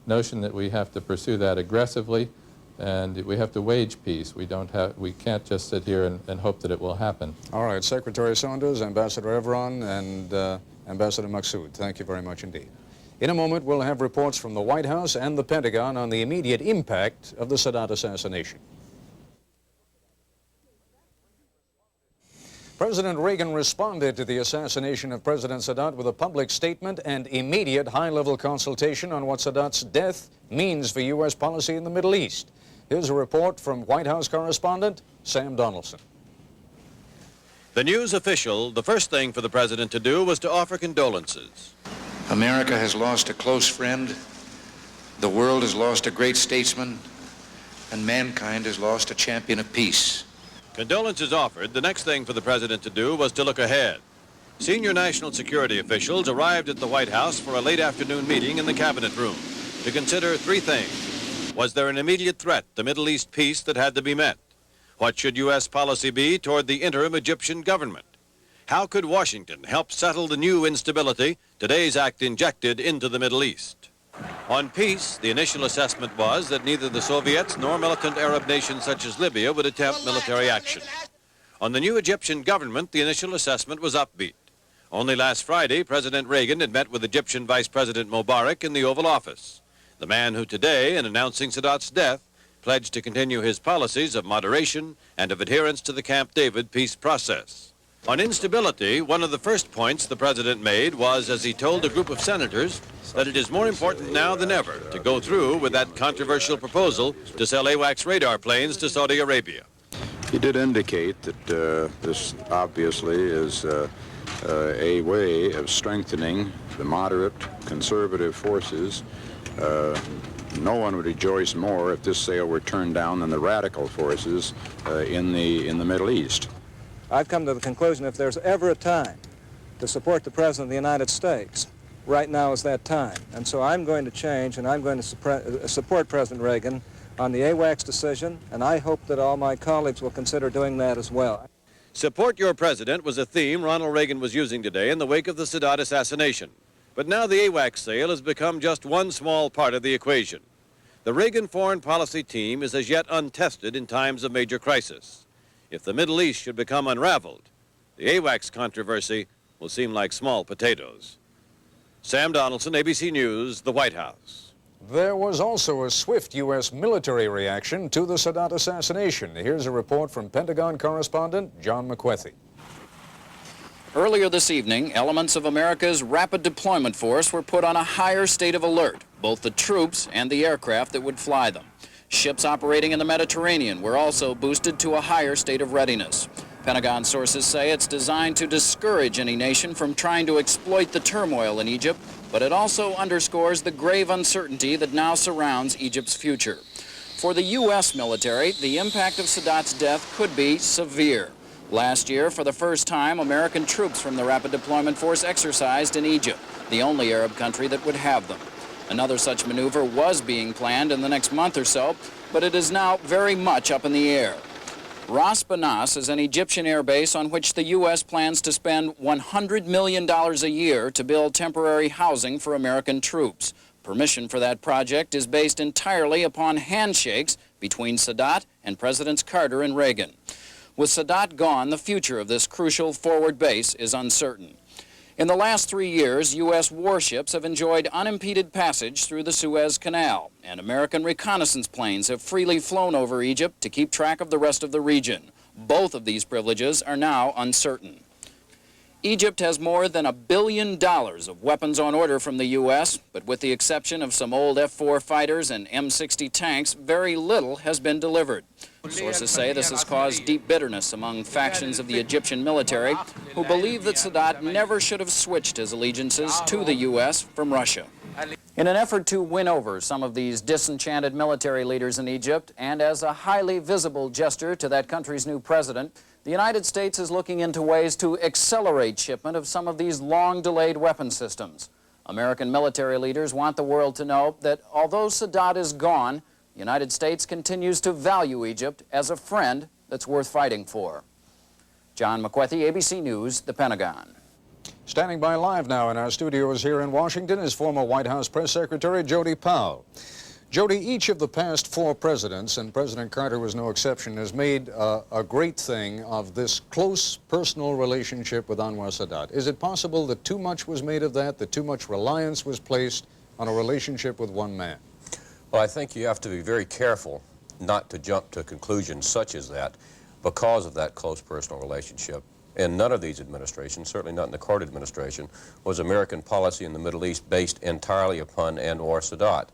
notion that we have to pursue that aggressively, and we have to wage peace. We can't just sit here and hope that it will happen. All right, Secretary Saunders, Ambassador Evron, and Ambassador Maqsood, thank you very much indeed. In a moment, we'll have reports from the White House and the Pentagon on the immediate impact of the Sadat assassination. President Reagan responded to the assassination of President Sadat with a public statement and immediate high-level consultation on what Sadat's death means for U.S. policy in the Middle East. Here's a report from White House correspondent Sam Donaldson. The news official, the first thing for the president to do was to offer condolences. America has lost a close friend, the world has lost a great statesman, and mankind has lost a champion of peace. Condolences offered, the next thing for the president to do was to look ahead. Senior national security officials arrived at the White House for a late afternoon meeting in the cabinet room to consider three things. Was there an immediate threat to Middle East peace that had to be met? What should U.S. policy be toward the interim Egyptian government? How could Washington help settle the new instability today's act injected into the Middle East? On peace, the initial assessment was that neither the Soviets nor militant Arab nations such as Libya would attempt military action. On the new Egyptian government, the initial assessment was upbeat. Only last Friday, President Reagan had met with Egyptian Vice President Mubarak in the Oval Office, the man who today, in announcing Sadat's death, pledged to continue his policies of moderation and of adherence to the Camp David peace process. On instability, one of the first points the president made was, as he told a group of senators, that it is more important now than ever to go through with that controversial proposal to sell AWACS radar planes to Saudi Arabia. He did indicate that this obviously is a way of strengthening the moderate conservative forces. No one would rejoice more if this sale were turned down than the radical forces in the Middle East. I've come to the conclusion if there's ever a time to support the President of the United States, right now is that time. And so I'm going to change, and I'm going to support President Reagan on the AWACS decision, and I hope that all my colleagues will consider doing that as well. Support your president was a theme Ronald Reagan was using today in the wake of the Sadat assassination. But now the AWACS sale has become just one small part of the equation. The Reagan foreign policy team is as yet untested in times of major crisis. If the Middle East should become unraveled, the AWACS controversy will seem like small potatoes. Sam Donaldson, ABC News, the White House. There was also a swift U.S. military reaction to the Sadat assassination. Here's a report from Pentagon correspondent John McWethy. Earlier this evening, elements of America's Rapid Deployment Force were put on a higher state of alert, both the troops and the aircraft that would fly them. Ships operating in the Mediterranean were also boosted to a higher state of readiness. Pentagon sources say it's designed to discourage any nation from trying to exploit the turmoil in Egypt, but it also underscores the grave uncertainty that now surrounds Egypt's future. For the U.S. military, the impact of Sadat's death could be severe. Last year, for the first time, American troops from the Rapid Deployment Force exercised in Egypt, the only Arab country that would have them. Another such maneuver was being planned in the next month or so, but it is now very much up in the air. Ras Banas is an Egyptian air base on which the U.S. plans to spend $100 million a year to build temporary housing for American troops. Permission for that project is based entirely upon handshakes between Sadat and Presidents Carter and Reagan. With Sadat gone, the future of this crucial forward base is uncertain. In the last 3 years, U.S. warships have enjoyed unimpeded passage through the Suez Canal, and American reconnaissance planes have freely flown over Egypt to keep track of the rest of the region. Both of these privileges are now uncertain. Egypt has more than $1 billion of weapons on order from the U.S., but with the exception of some old F-4 fighters and M-60 tanks, very little has been delivered. Sources say this has caused deep bitterness among factions of the Egyptian military who believe that Sadat never should have switched his allegiances to the U.S. from Russia. In an effort to win over some of these disenchanted military leaders in Egypt, and as a highly visible gesture to that country's new president, the United States is looking into ways to accelerate shipment of some of these long-delayed weapon systems. American military leaders want the world to know that although Sadat is gone, the United States continues to value Egypt as a friend that's worth fighting for. John McWethy, ABC News, the Pentagon. Standing by live now in our studios here in Washington is former White House Press Secretary Jody Powell. Jody, each of the past 4 presidents, and President Carter was no exception, has made a great thing of this close personal relationship with Anwar Sadat. Is it possible that too much was made of that too much reliance was placed on a relationship with one man? Well, I think you have to be very careful not to jump to conclusions such as that because of that close personal relationship. In none of these administrations, certainly not in the Carter administration, was American policy in the Middle East based entirely upon Anwar Sadat.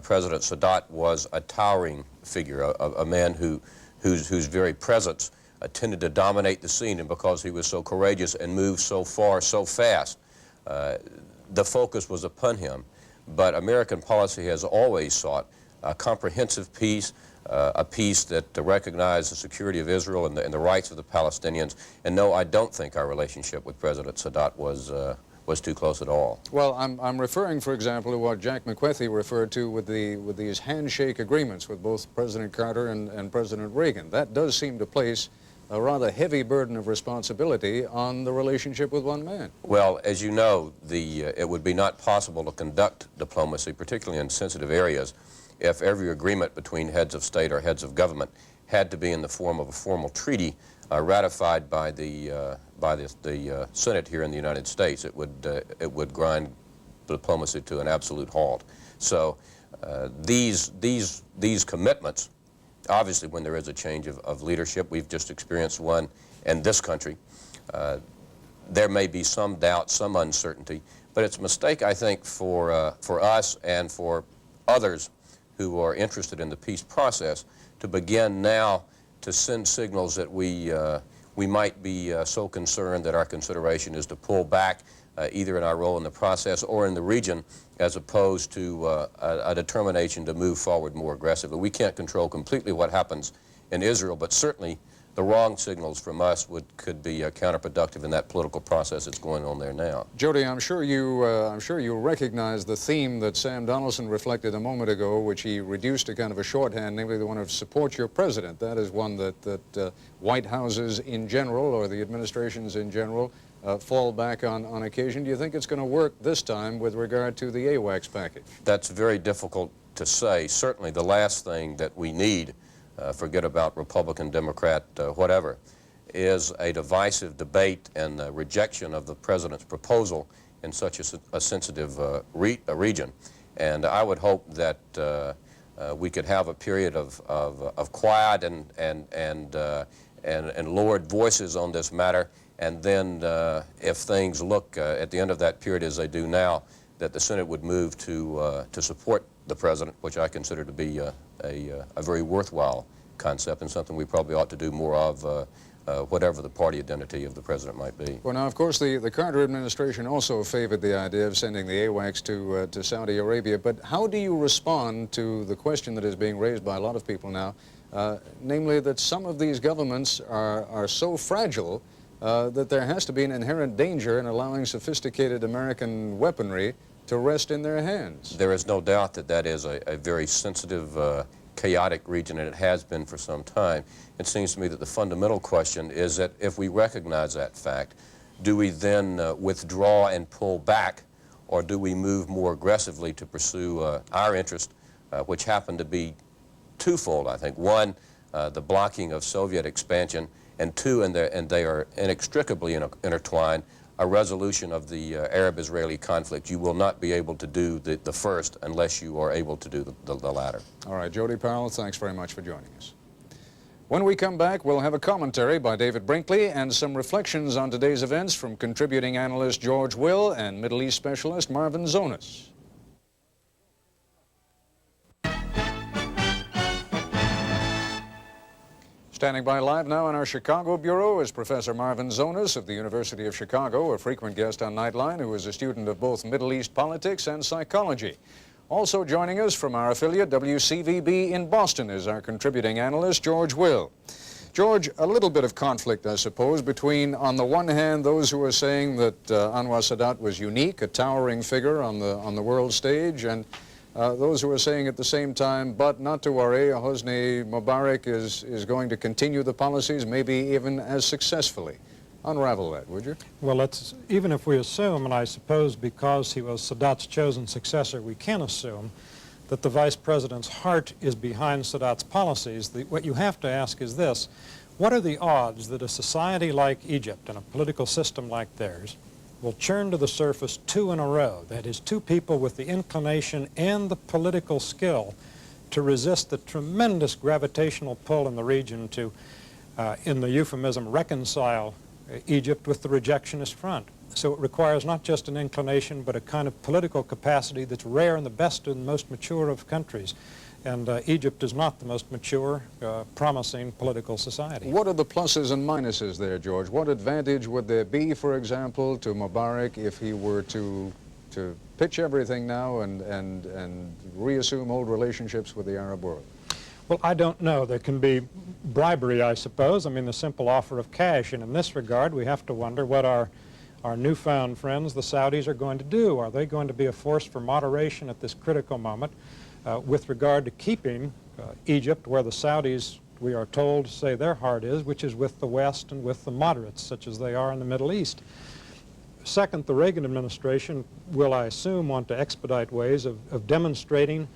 President Sadat was a towering figure, a man whose very presence tended to dominate the scene, and because he was so courageous and moved so far, so fast, the focus was upon him. But American policy has always sought a comprehensive peace, a peace that recognized the security of Israel and the rights of the Palestinians. And no, I don't think our relationship with President Sadat was too close at all. Well, I'm referring, for example, to what Jack McWethy referred to with these handshake agreements with both President Carter and President Reagan. That does seem to place a rather heavy burden of responsibility on the relationship with one man. Well, as you know, it would be not possible to conduct diplomacy, particularly in sensitive areas, if every agreement between heads of state or heads of government had to be in the form of a formal treaty ratified by the Senate here in the United States. It would grind diplomacy to an absolute halt. So these commitments, obviously when there is a change of leadership, we've just experienced one in this country, there may be some doubt, some uncertainty, but it's a mistake, I think, for us and for others who are interested in the peace process to begin now to send signals that we might be so concerned that our consideration is to pull back either in our role in the process or in the region, as opposed to a determination to move forward more aggressively. We can't control completely what happens in Israel, but certainly the wrong signals from us could be counterproductive in that political process that's going on there now. Jody, I'm sure you recognize the theme that Sam Donaldson reflected a moment ago, which he reduced to kind of a shorthand, namely the one of support your president. That is one that White Houses in general, or the administrations in general, fall back on occasion. Do you think it's going to work this time with regard to the AWACS package? That's very difficult to say. Certainly the last thing that we need, forget about Republican, Democrat, whatever, is a divisive debate and rejection of the president's proposal in such a sensitive region. And I would hope that we could have a period of quiet and lowered voices on this matter, and then if things look at the end of that period as they do now, that the Senate would move to support the president, which I consider to be a very worthwhile concept and something we probably ought to do more of, whatever the party identity of the president might be. Well, now, of course, the Carter administration also favored the idea of sending the AWACS to Saudi Arabia, but how do you respond to the question that is being raised by a lot of people now, namely that some of these governments are so fragile that there has to be an inherent danger in allowing sophisticated American weaponry to rest in their hands? There is no doubt that that is a very sensitive, chaotic region, and it has been for some time. It seems to me that the fundamental question is that if we recognize that fact, do we then withdraw and pull back, or do we move more aggressively to pursue our interest, which happen to be twofold, I think. One, the blocking of Soviet expansion, and two, and they are inextricably intertwined, a resolution of the Arab-Israeli conflict. You will not be able to do the first unless you are able to do the latter. All right, Jody Powell, thanks very much for joining us. When we come back, we'll have a commentary by David Brinkley and some reflections on today's events from contributing analyst George Will and Middle East specialist Marvin ZONIS. Standing by live now in our Chicago bureau is Professor Marvin ZONIS of the University of Chicago, a frequent guest on Nightline, who is a student of both Middle East politics and psychology. Also joining us from our affiliate, WCVB in Boston, is our contributing analyst, George Will. George, a little bit of conflict, I suppose, between, on the one hand, those who are saying that Anwar Sadat was unique, a towering figure on the world stage, and those who are saying at the same time, but not to worry, Hosni Mubarak is going to continue the policies, maybe even as successfully. Unravel that, would you? Well, even if we assume, and I suppose because he was Sadat's chosen successor, we can assume that the vice president's heart is behind Sadat's policies. What you have to ask is this: what are the odds that a society like Egypt and a political system like theirs will churn to the surface two in a row? That is, two people with the inclination and the political skill to resist the tremendous gravitational pull in the region to, in the euphemism, reconcile Egypt with the rejectionist front. So it requires not just an inclination, but a kind of political capacity that's rare in the best and most mature of countries. And Egypt is not the most mature, promising political society. What are the pluses and minuses there, George? What advantage would there be, for example, to Mubarak if he were to pitch everything now and reassume old relationships with the Arab world? Well, I don't know. There can be bribery, I suppose. I mean, the simple offer of cash. And in this regard, we have to wonder what our newfound friends, the Saudis, are going to do. Are they going to be a force for moderation at this critical moment with regard to keeping Egypt where the Saudis, we are told, say their heart is, which is with the West and with the moderates, such as they are in the Middle East? Second, the Reagan administration will, I assume, want to expedite ways of demonstrating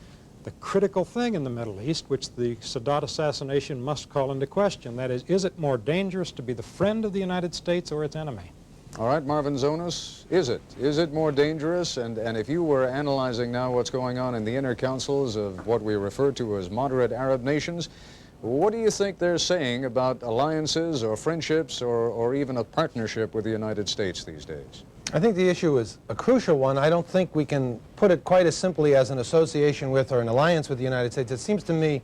the critical thing in the Middle East, which the Sadat assassination must call into question. That is it more dangerous to be the friend of the United States or its enemy? All right, Marvin Zonis, is it? Is it more dangerous? And if you were analyzing now what's going on in the inner councils of what we refer to as moderate Arab nations, what do you think they're saying about alliances or friendships or even a partnership with the United States these days? I think the issue is a crucial one. I don't think we can put it quite as simply as an association with or an alliance with the United States. It seems to me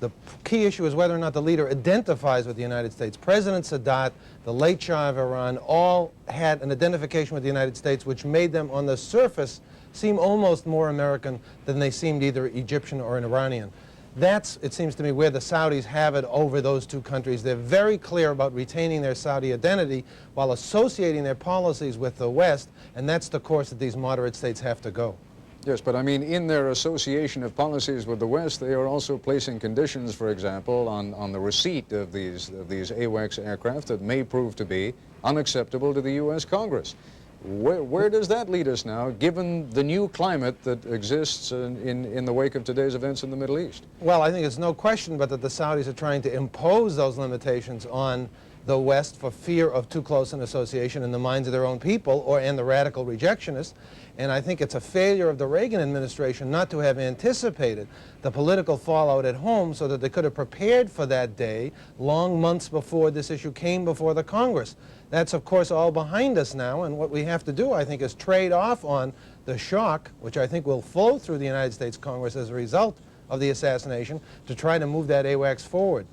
the key issue is whether or not the leader identifies with the United States. President Sadat, the late Shah of Iran, all had an identification with the United States which made them on the surface seem almost more American than they seemed either Egyptian or an Iranian. That's, it seems to me, where the Saudis have it over those two countries. They're very clear about retaining their Saudi identity while associating their policies with the West, and that's the course that these moderate states have to go. Yes, but I mean, in their association of policies with the West, they are also placing conditions, for example, on the receipt of these AWACS aircraft that may prove to be unacceptable to the U.S. Congress. Where does that lead us now, given the new climate that exists in the wake of today's events in the Middle East? Well, I think it's no question but that the Saudis are trying to impose those limitations on the West for fear of too close an association in the minds of their own people and the radical rejectionists. And I think it's a failure of the Reagan administration not to have anticipated the political fallout at home so that they could have prepared for that day long months before this issue came before the Congress. That's, of course, all behind us now, and what we have to do, I think, is trade off on the shock, which I think will flow through the United States Congress as a result of the assassination, to try to move that AWACS forward.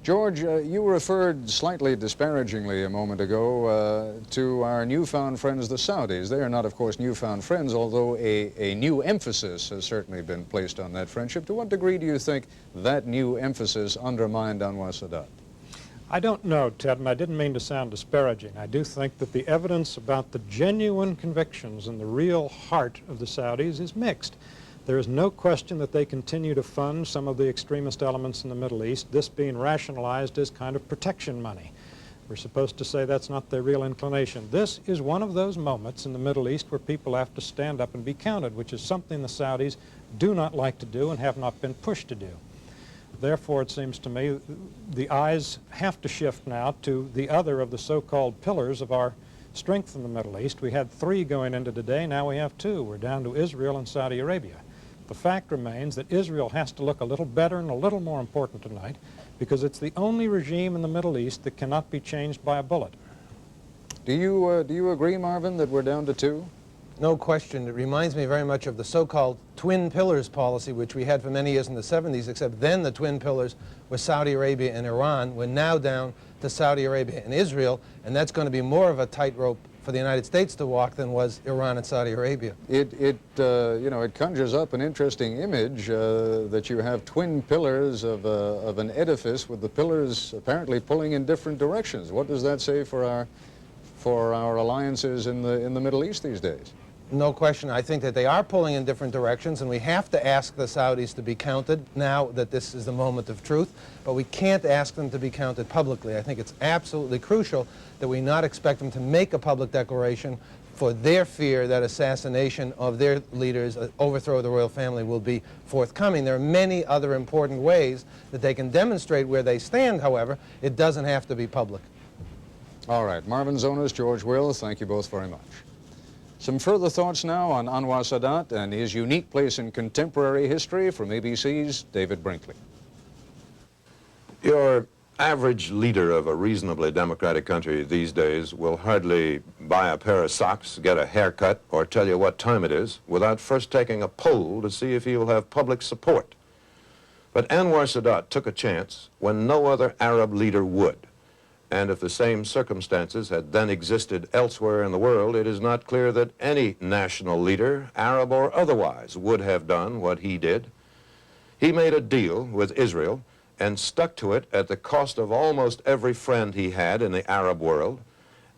George, you referred slightly disparagingly a moment ago to our newfound friends, the Saudis. They are not, of course, newfound friends, although a new emphasis has certainly been placed on that friendship. To what degree do you think that new emphasis undermined Anwar Sadat? I don't know, Ted, and I didn't mean to sound disparaging. I do think that the evidence about the genuine convictions and the real heart of the Saudis is mixed. There is no question that they continue to fund some of the extremist elements in the Middle East, this being rationalized as kind of protection money. We're supposed to say that's not their real inclination. This is one of those moments in the Middle East where people have to stand up and be counted, which is something the Saudis do not like to do and have not been pushed to do. Therefore, it seems to me the eyes have to shift now to the other of the so-called pillars of our strength in the Middle East. We had 3 going into today, now we have 2. We're down to Israel and Saudi Arabia. The fact remains that Israel has to look a little better and a little more important tonight because it's the only regime in the Middle East that cannot be changed by a bullet. Do you agree, Marvin, that we're down to 2? No question. It reminds me very much of the so-called twin pillars policy, which we had for many years in the 70s, except then the twin pillars were Saudi Arabia and Iran. We're now down to Saudi Arabia and Israel, and that's going to be more of a tightrope for the United States to walk than was Iran and Saudi Arabia. It conjures up an interesting image that you have twin pillars of an edifice with the pillars apparently pulling in different directions. What does that say for our alliances in the Middle East these days? No question. I think that they are pulling in different directions, and we have to ask the Saudis to be counted now that this is the moment of truth, but we can't ask them to be counted publicly. I think it's absolutely crucial that we not expect them to make a public declaration for their fear that assassination of their leaders, overthrow of the royal family, will be forthcoming. There are many other important ways that they can demonstrate where they stand, however. It doesn't have to be public. All right. Marvin Zonis, George Will, thank you both very much. Some further thoughts now on Anwar Sadat and his unique place in contemporary history from ABC's David Brinkley. Your average leader of a reasonably democratic country these days will hardly buy a pair of socks, get a haircut, or tell you what time it is without first taking a poll to see if he will have public support. But Anwar Sadat took a chance when no other Arab leader would. And if the same circumstances had then existed elsewhere in the world, it is not clear that any national leader, Arab or otherwise, would have done what he did. He made a deal with Israel and stuck to it at the cost of almost every friend he had in the Arab world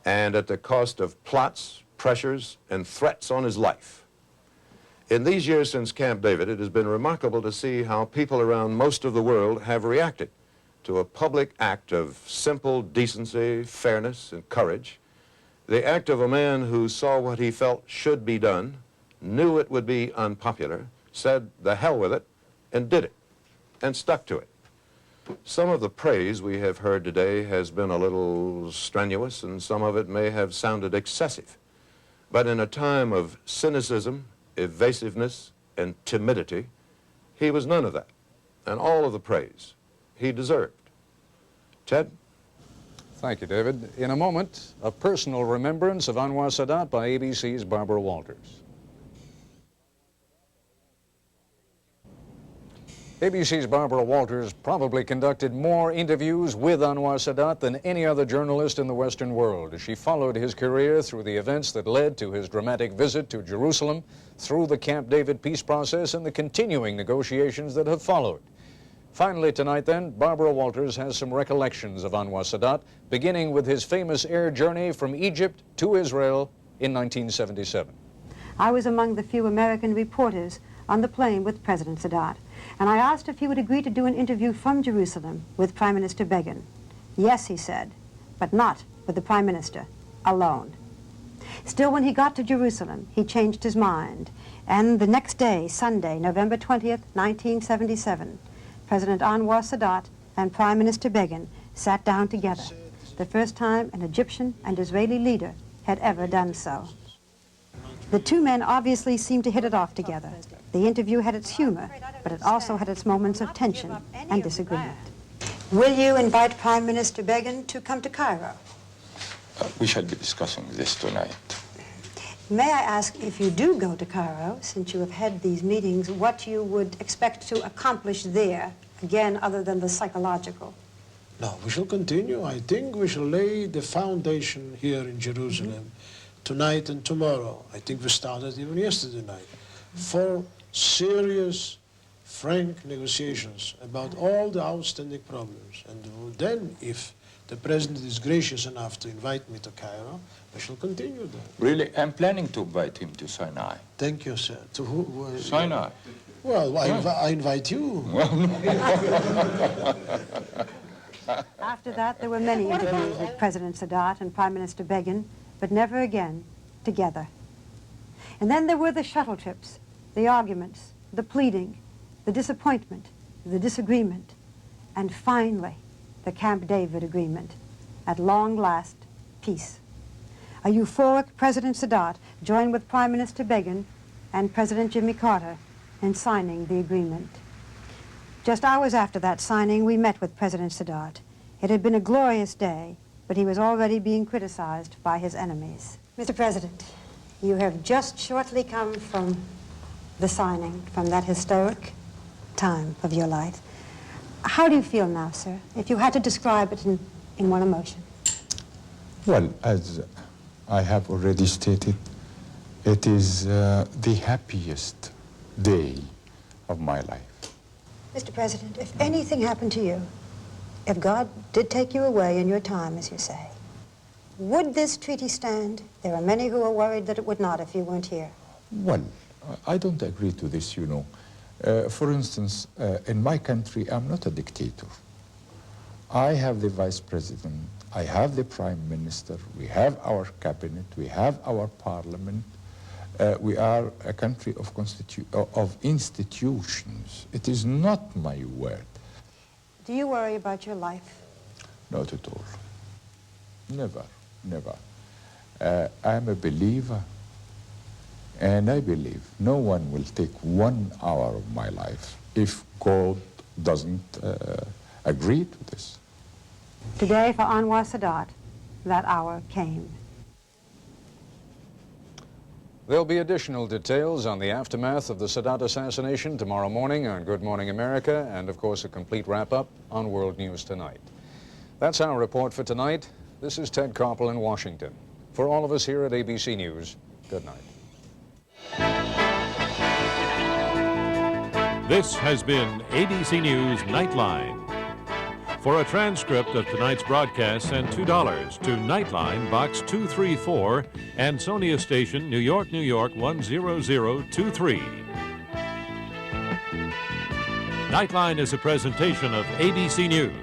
and at the cost of plots, pressures, and threats on his life. In these years since Camp David, it has been remarkable to see how people around most of the world have reacted to a public act of simple decency, fairness, and courage, the act of a man who saw what he felt should be done, knew it would be unpopular, said the hell with it, and did it, and stuck to it. Some of the praise we have heard today has been a little strenuous, and some of it may have sounded excessive. But in a time of cynicism, evasiveness, and timidity, he was none of that, and all of the praise he deserved. Ted? Thank you, David. In a moment, a personal remembrance of Anwar Sadat by ABC's Barbara Walters. ABC's Barbara Walters probably conducted more interviews with Anwar Sadat than any other journalist in the Western world as she followed his career through the events that led to his dramatic visit to Jerusalem, through the Camp David peace process, and the continuing negotiations that have followed. Finally tonight, then, Barbara Walters has some recollections of Anwar Sadat, beginning with his famous air journey from Egypt to Israel in 1977. I was among the few American reporters on the plane with President Sadat, and I asked if he would agree to do an interview from Jerusalem with Prime Minister Begin. Yes, he said, but not with the Prime Minister, alone. Still, when he got to Jerusalem, he changed his mind, and the next day, Sunday, November 20th, 1977, President Anwar Sadat and Prime Minister Begin sat down together, the first time an Egyptian and Israeli leader had ever done so. The two men obviously seemed to hit it off together. The interview had its humor, but it also had its moments of tension and disagreement. Will you invite Prime Minister Begin to come to Cairo? We shall be discussing this tonight. May I ask, if you do go to Cairo, since you have had these meetings, what you would expect to accomplish there, again, other than the psychological? No, we shall continue. I think we shall lay the foundation here in Jerusalem tonight and tomorrow. I think we started even yesterday night for serious, frank negotiations about all the outstanding problems. And then, if the President is gracious enough to invite me to Cairo, I shall continue that. Really, I'm planning to invite him to Sinai. Thank you, sir. To who? Sinai. Well, I invite you. After that, there were many interviews with President Sadat and Prime Minister Begin, but never again together. And then there were the shuttle trips, the arguments, the pleading, the disappointment, the disagreement, and finally, the Camp David agreement. At long last, peace. A euphoric President Sadat joined with Prime Minister Begin and President Jimmy Carter in signing the agreement. Just hours after that signing, we met with President Sadat. It had been a glorious day, but he was already being criticized by his enemies. Mr. President, you have just shortly come from the signing, from that historic time of your life. How do you feel now, sir, if you had to describe it in one emotion? Well, as I have already stated, it is the happiest day of my life. Mr. President, if anything happened to you, if God did take you away in your time, as you say, would this treaty stand? There are many who are worried that it would not if you weren't here. Well, I don't agree to this, you know. For instance, in my country, I'm not a dictator. I have the vice president, I have the prime minister, we have our cabinet, we have our parliament. We are a country of institutions. It is not my word. Do you worry about your life? Not at all. Never, never. I am a believer, and I believe no one will take 1 hour of my life if God doesn't agree to this. Today, for Anwar Sadat, that hour came. There'll be additional details on the aftermath of the Sadat assassination tomorrow morning on Good Morning America, and of course a complete wrap-up on World News Tonight. That's our report for tonight. This is Ted Koppel in Washington. For all of us here at ABC News, good night. This has been ABC News Nightline. For a transcript of tonight's broadcast, send $2 to Nightline, Box 234, Ansonia Station, New York, New York 10023. Nightline is a presentation of ABC News.